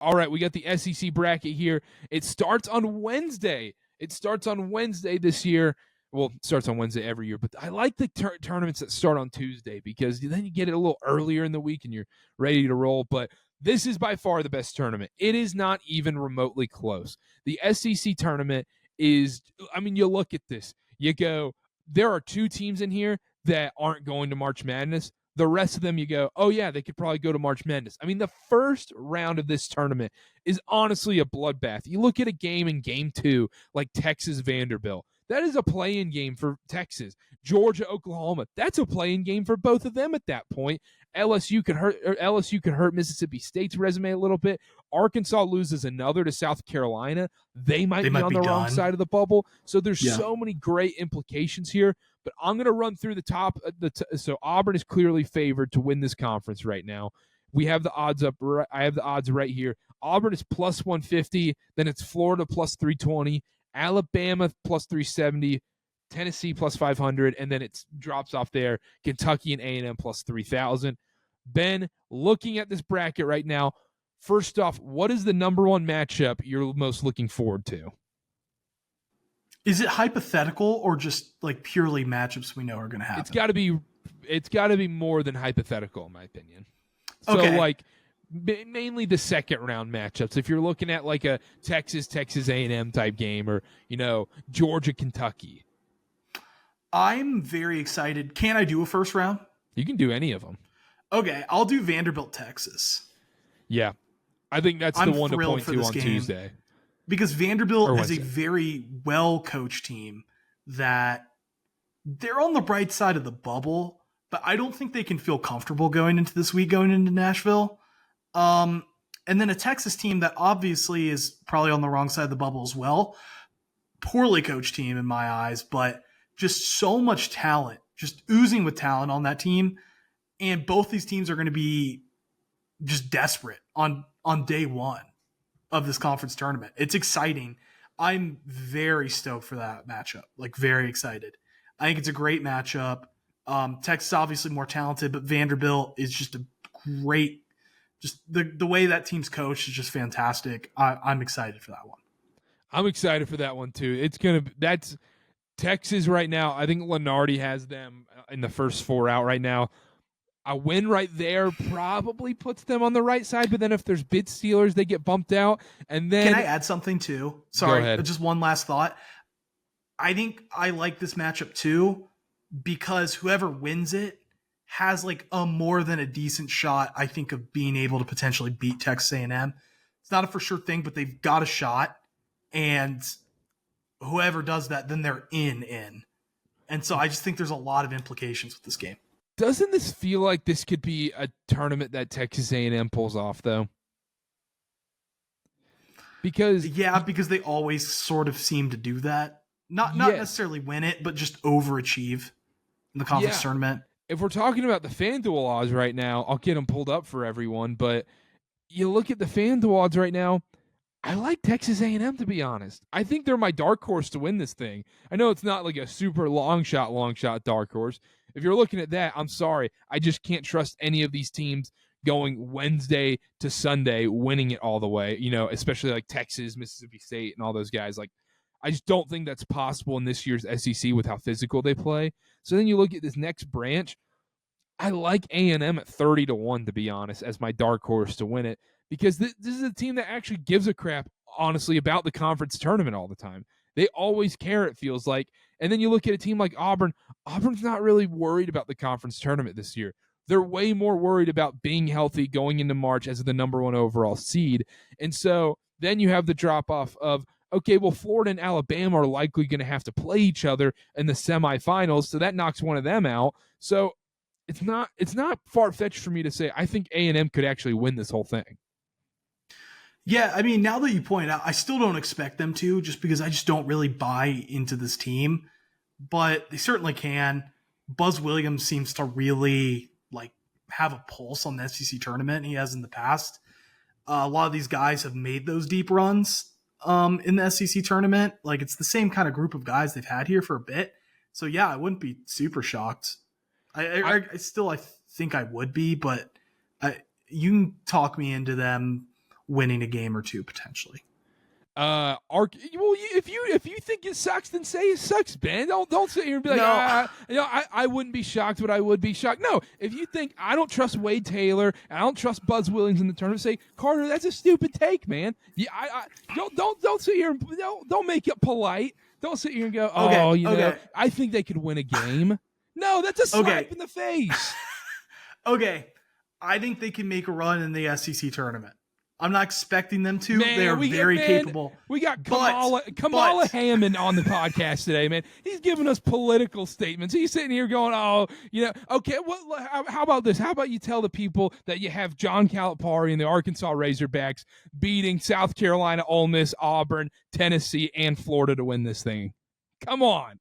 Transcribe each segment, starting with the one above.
All right, we got the SEC bracket here. It starts on Wednesday. This year. Well, it starts on Wednesday every year, but I like the tournaments that start on Tuesday because then you get it a little earlier in the week and you're ready to roll. But this is by far the best tournament. It is not even remotely close. The SEC tournament is, you look at this. You go, there are 2 teams in here that aren't going to March Madness. The rest of them, you go, oh, yeah, they could probably go to March Madness. The first round of this tournament is honestly a bloodbath. You look at a game in Game 2, like Texas-Vanderbilt. That is a play-in game for Texas. Georgia-Oklahoma, that's a play-in game for both of them at that point. LSU could hurt Mississippi State's resume a little bit. Arkansas loses another to South Carolina. They might be on the wrong side of the bubble. So there's so many great implications here. But I'm going to run through the top. So Auburn is clearly favored to win this conference right now. We have the odds up. I have the odds right here. Auburn is plus 150. Then it's Florida plus 320. Alabama plus 370. Tennessee plus 500. And then it drops off there. Kentucky and A&M plus 3,000. Ben, looking at this bracket right now, first off, what is the number one matchup you're most looking forward to? Is it hypothetical or just like purely matchups we know are going to happen? It's got to be more than hypothetical, in my opinion. So like mainly the second round matchups. If you're looking at like a Texas A&M type game, or Georgia Kentucky. I'm very excited. Can I do a first round? You can do any of them. Okay, I'll do Vanderbilt Texas. Yeah, I think that's the one to point to on Tuesday. Because Vanderbilt is a very well-coached team that they're on the right side of the bubble, but I don't think they can feel comfortable going into this week, going into Nashville. And then a Texas team that obviously is probably on the wrong side of the bubble as well. Poorly coached team in my eyes, but just so much talent, just oozing with talent on that team. And both these teams are going to be just desperate on day one of this conference tournament. It's exciting. I'm very stoked for that matchup. Like, very excited. I think it's a great matchup. Texas obviously more talented, but Vanderbilt is just a great, just the way that team's coached is just fantastic. I'm excited for that one. I'm excited for that one too. That's Texas right now. I think Lenardi has them in the first 4 out right now. A win right there probably puts them on the right side, but then if there's bid stealers, they get bumped out. And then, can I add something too? Sorry, just one last thought. I think I like this matchup too because whoever wins it has like a more than a decent shot, I think, of being able to potentially beat Texas A&M. It's not a for sure thing, but they've got a shot, and whoever does that, then they're in. And so I just think there's a lot of implications with this game. Doesn't this feel like this could be a tournament that Texas A&M pulls off, though? Because they always sort of seem to do that. Not necessarily win it, but just overachieve in the conference tournament. If we're talking about the FanDuel odds right now, I'll get them pulled up for everyone. But you look at the FanDuel odds right now, I like Texas A&M, to be honest. I think they're my dark horse to win this thing. I know it's not like a super long shot dark horse. If you're looking at that, I'm sorry. I just can't trust any of these teams going Wednesday to Sunday, winning it all the way, especially like Texas, Mississippi State, and all those guys. Like, I just don't think that's possible in this year's SEC with how physical they play. So then you look at this next branch. I like A&M at 30-1, to be honest, as my dark horse to win it, because this is a team that actually gives a crap, honestly, about the conference tournament all the time. They always care, it feels like. And then you look at a team like Auburn. Auburn's not really worried about the conference tournament this year. They're way more worried about being healthy going into March as the number 1 overall seed. And so then you have the drop-off of, okay, well, Florida and Alabama are likely going to have to play each other in the semifinals, so that knocks one of them out. So it's not far-fetched for me to say I think A&M could actually win this whole thing. Yeah, I mean, now that you point out, I still don't expect them to, just because I just don't really buy into this team. But they certainly can. Buzz Williams seems to really have a pulse on the SEC tournament. He has in the past. A lot of these guys have made those deep runs in the SEC tournament. Like, it's the same kind of group of guys they've had here for a bit. So yeah, I wouldn't be super shocked. I think I would be, but you can talk me into them winning a game or two potentially. If you think it sucks, then say it sucks, Ben. Don't sit here and be like, I wouldn't be shocked, but I would be shocked. No, if you think I don't trust Wade Taylor and I don't trust Buzz Williams in the tournament, say, Karter, that's a stupid take, man. Yeah, don't sit here and don't make it polite. Don't sit here and go, know, I think they could win a game. No, that's a slap in the face. Okay, I think they can make a run in the SEC tournament. I'm not expecting them to. They are very capable. We got Kamala Hammond on the podcast today, man. He's giving us political statements. He's sitting here going, okay, how about this? How about you tell the people that you have John Calipari and the Arkansas Razorbacks beating South Carolina, Ole Miss, Auburn, Tennessee, and Florida to win this thing? Come on.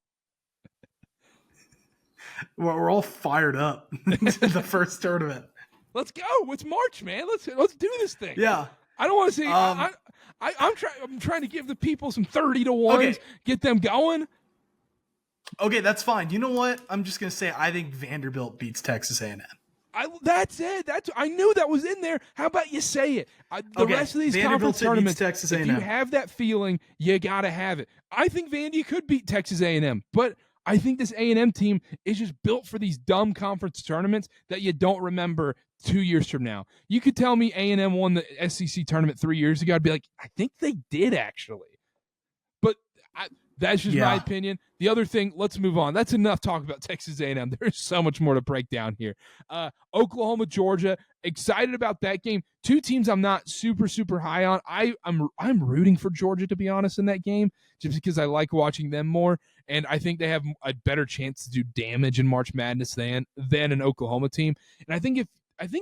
Well, we're all fired up to the first tournament. Let's go. It's March, man. Let's do this thing. Yeah. I don't want to see. I'm trying to give the people some 30-1s, get them going. Okay, that's fine. You know what? I'm just gonna say I think Vanderbilt beats Texas A&M. That's it. I knew that was in there. How about you say it? The rest of these conference tournaments, Texas A&M. If you have that feeling, you gotta have it. I think Vandy could beat Texas A&M, but I think this A&M team is just built for these dumb conference tournaments that you don't remember 2 years from now. You could tell me A&M won the SEC tournament 3 years ago. I'd be like, I think they did actually. But that's just my opinion. The other thing, let's move on. That's enough talk about Texas A&M. There's so much more to break down here. Oklahoma, Georgia, excited about that game. Two teams I'm not super, super high on. I'm rooting for Georgia, to be honest, in that game, just because I like watching them more, and I think they have a better chance to do damage in March Madness than an Oklahoma team. And I think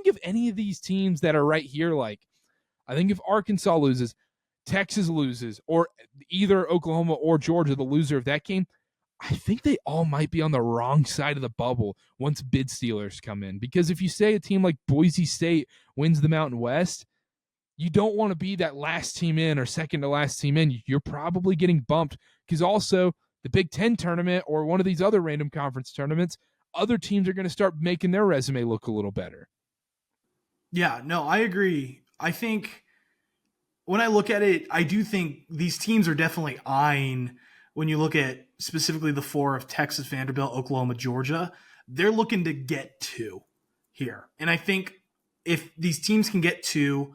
if any of these teams that are right here, like I think if Arkansas loses, Texas loses, or either Oklahoma or Georgia, the loser of that game, I think they all might be on the wrong side of the bubble once bid stealers come in. Because if you say a team like Boise State wins the Mountain West, you don't want to be that last team in or second to last team in. You're probably getting bumped because also the Big Ten tournament or one of these other random conference tournaments, other teams are going to start making their resume look a little better. Yeah, no, I agree. I think when I look at it, I do think these teams are definitely eyeing, when you look at specifically the four of Texas, Vanderbilt, Oklahoma, Georgia, they're looking to get two here. And I think if these teams can get two,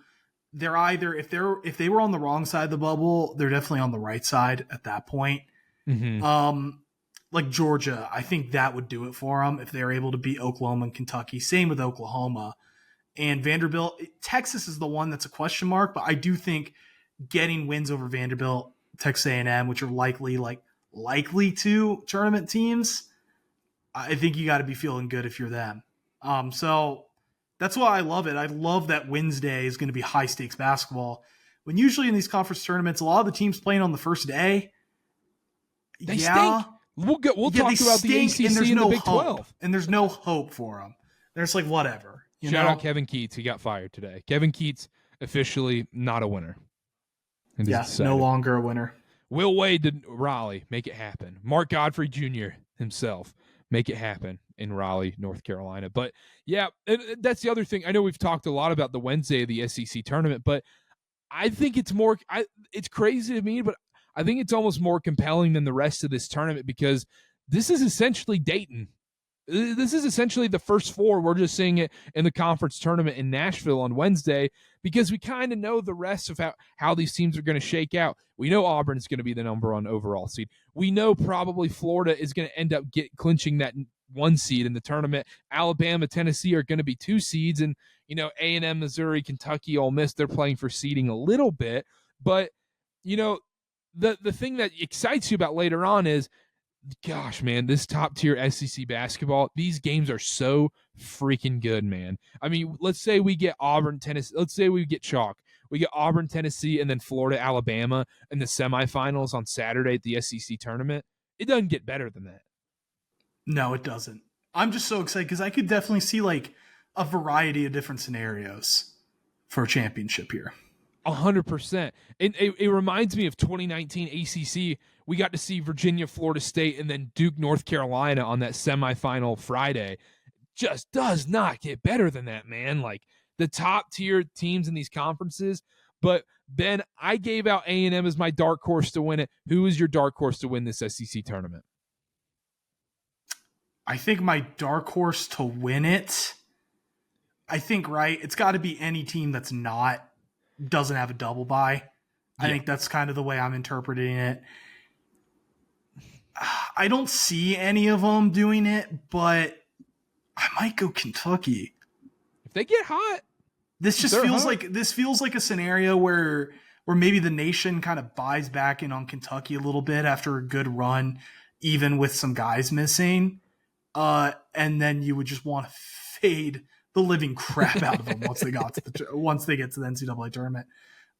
they're either, if they were on the wrong side of the bubble, they're definitely on the right side at that point. Mm-hmm. Like Georgia, I think that would do it for them if they're able to beat Oklahoma and Kentucky. Same with Oklahoma. And Vanderbilt, Texas is the one that's a question mark, but I do think getting wins over Vanderbilt, Texas A&M, which are likely to tournament teams, I think you got to be feeling good if you're them. So that's why I love it. I love that Wednesday is going to be high stakes basketball. When usually in these conference tournaments, a lot of the teams playing on the first day, they stink. We'll talk about the ACC and the Big 12, and there's no hope for them. There's like whatever. Shout out Kevin Keats. He got fired today. Kevin Keats officially not a winner. Yes, no longer a winner. Will Wade to Raleigh, make it happen. Mark Godfrey Jr. himself, make it happen in Raleigh, North Carolina. But yeah, that's the other thing. I know we've talked a lot about the Wednesday of the SEC tournament, but I think it's more. It's crazy to me, but I think it's almost more compelling than the rest of this tournament because this is essentially Dayton. This is essentially the first four. We're just seeing it in the conference tournament in Nashville on Wednesday because we kind of know the rest of how these teams are going to shake out. We know Auburn is going to be the number one overall seed. We know probably Florida is going to end up clinching that 1 seed in the tournament. Alabama, Tennessee are going to be 2 seeds, and A&M, Missouri, Kentucky, Ole Miss, they're playing for seeding a little bit. But the thing that excites you about later on is, gosh, man, this top-tier SEC basketball, these games are so freaking good, man. I mean, let's say we get Auburn, Tennessee. Let's say we get chalk. We get Auburn, Tennessee, and then Florida, Alabama in the semifinals on Saturday at the SEC tournament. It doesn't get better than that. No, it doesn't. I'm just so excited because I could definitely see like a variety of different scenarios for a championship here. 100%. It reminds me of 2019 ACC. We got to see Virginia, Florida State, and then Duke, North Carolina on that semifinal Friday. Just does not get better than that, man. Like the top tier teams in these conferences, But Ben, I gave out A&M as my dark horse to win it. Who is your dark horse to win this SEC tournament? I think my dark horse to win it, I think, right, it's got to be any team that's doesn't have a double bye. I think that's kind of the way I'm interpreting it. I don't see any of them doing it, but I might go Kentucky. If they get hot. This just feels like a scenario where maybe the nation kind of buys back in on Kentucky a little bit after a good run, even with some guys missing. And then you would just want to fade the living crap out of them once they get to the NCAA tournament.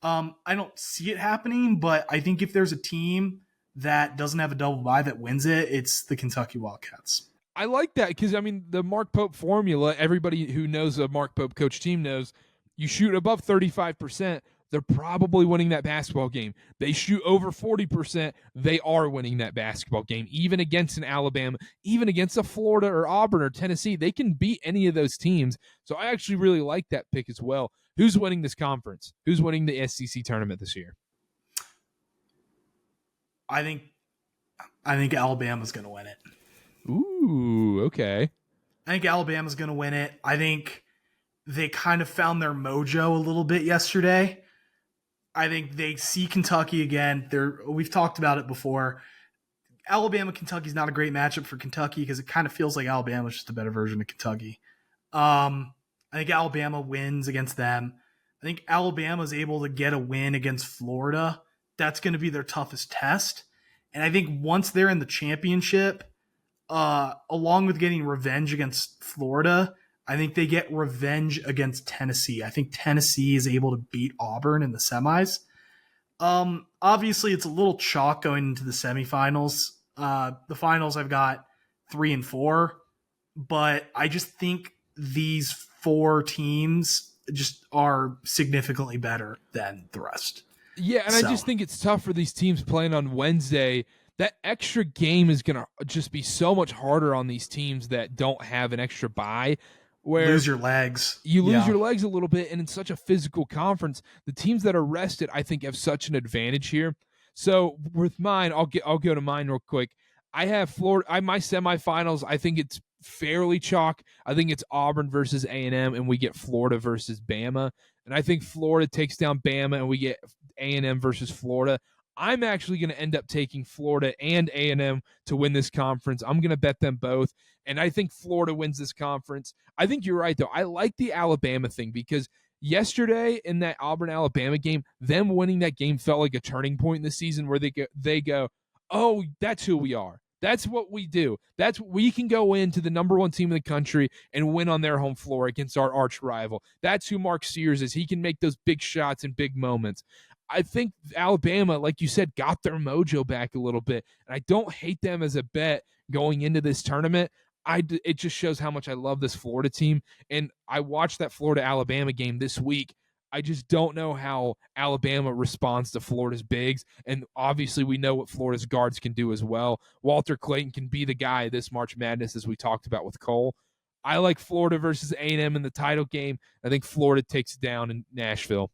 I don't see it happening, but I think if there's a team that doesn't have a double bye that wins it, it's the Kentucky Wildcats. I like that because, I mean, the Mark Pope formula, everybody who knows a Mark Pope coach team knows you shoot above 35%, they're probably winning that basketball game. They shoot over 40%, they are winning that basketball game. Even against an Alabama, even against a Florida or Auburn or Tennessee, they can beat any of those teams. So I actually really like that pick as well. Who's winning this conference? Who's winning the SEC tournament this year? I think Alabama's going to win it. Ooh, okay. I think Alabama's going to win it. I think they kind of found their mojo a little bit yesterday. I think they see Kentucky again. We've talked about it before. Alabama-Kentucky's not a great matchup for Kentucky because it kind of feels like Alabama's just a better version of Kentucky. I think Alabama wins against them. I think Alabama's able to get a win against Florida. That's going to be their toughest test. And I think once they're in the championship, along with getting revenge against Florida, I think they get revenge against Tennessee. I think Tennessee is able to beat Auburn in the semis. Obviously, it's a little chalk going into the semifinals. The finals, I've got 3 and 4, but I just think these 4 teams just are significantly better than the rest. Yeah, and I just think it's tough for these teams playing on Wednesday. That extra game is going to just be so much harder on these teams that don't have an extra bye. Where lose your legs. You lose your legs a little bit, and in such a physical conference, the teams that are rested, I think, have such an advantage here. So with mine, I'll go to mine real quick. I have Florida. My semifinals, I think it's fairly chalk. I think it's Auburn versus A&M, and we get Florida versus Bama. And I think Florida takes down Bama, and we get A&M versus Florida. I'm actually going to end up taking Florida and A&M to win this conference. I'm going to bet them both, and I think Florida wins this conference. I think you're right, though. I like the Alabama thing because yesterday in that Auburn-Alabama game, them winning that game felt like a turning point in the season where they go, oh, that's who we are. That's what we do. We can go into the number 1 team in the country and win on their home floor against our arch rival. That's who Mark Sears is. He can make those big shots in big moments. I think Alabama, like you said, got their mojo back a little bit. And I don't hate them as a bet going into this tournament. It just shows how much I love this Florida team. And I watched that Florida-Alabama game this week. I just don't know how Alabama responds to Florida's bigs. And obviously we know what Florida's guards can do as well. Walter Clayton can be the guy this March Madness, as we talked about with Cole. I like Florida versus A&M in the title game. I think Florida takes it down in Nashville.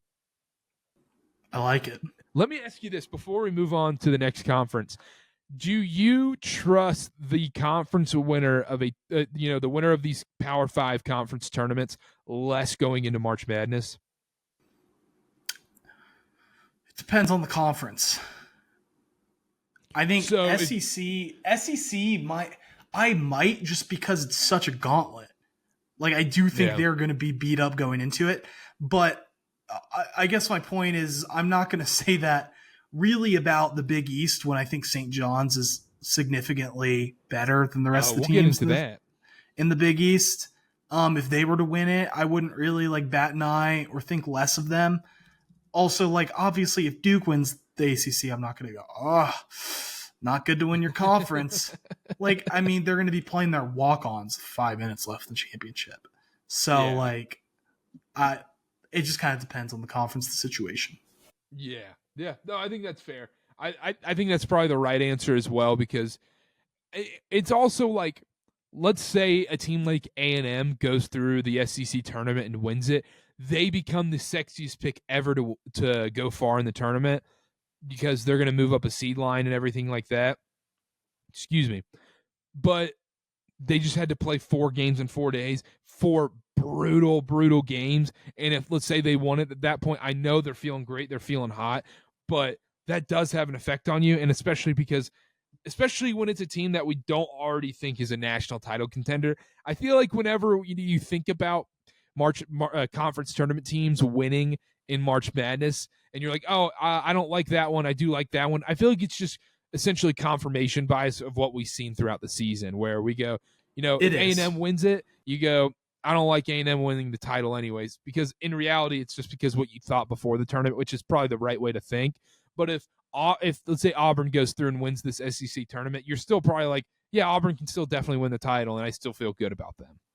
I like it. Let me ask you this before we move on to the next conference. Do you trust the conference winner of the winner of these Power 5 conference tournaments less going into March Madness? It depends on the conference. I think so SEC might just because it's such a gauntlet. Like I do think they're going to be beat up going into it, but I guess my point is I'm not going to say that really about the Big East when I think St. John's is significantly better than the rest of the teams in the Big East. If they were to win it, I wouldn't really bat an eye or think less of them. Also, obviously, if Duke wins the ACC, I'm not going to go, not good to win your conference. They're going to be playing their walk-ons 5 minutes left in the championship. So, it just kind of depends on the conference, the situation. Yeah. No, I think that's fair. I think that's probably the right answer as well because it's also let's say a team like A&M goes through the SEC tournament and wins it. they become the sexiest pick ever to go far in the tournament because they're going to move up a seed line and everything like that. Excuse me. But they just had to play 4 games in 4 days, 4 brutal games. And if, let's say, they won it at that point, I know they're feeling great, they're feeling hot, but that does have an effect on you. And especially when it's a team that we don't already think is a national title contender. I feel like whenever you think about conference tournament teams winning in March Madness, and you're like, oh, I don't like that one, I do like that one, I feel like it's just essentially confirmation bias of what we've seen throughout the season, where we go, if A&M wins it, you go, I don't like A&M winning the title anyways, because in reality, it's just because what you thought before the tournament, which is probably the right way to think. But if let's say Auburn goes through and wins this SEC tournament, you're still probably like, yeah, Auburn can still definitely win the title, and I still feel good about them.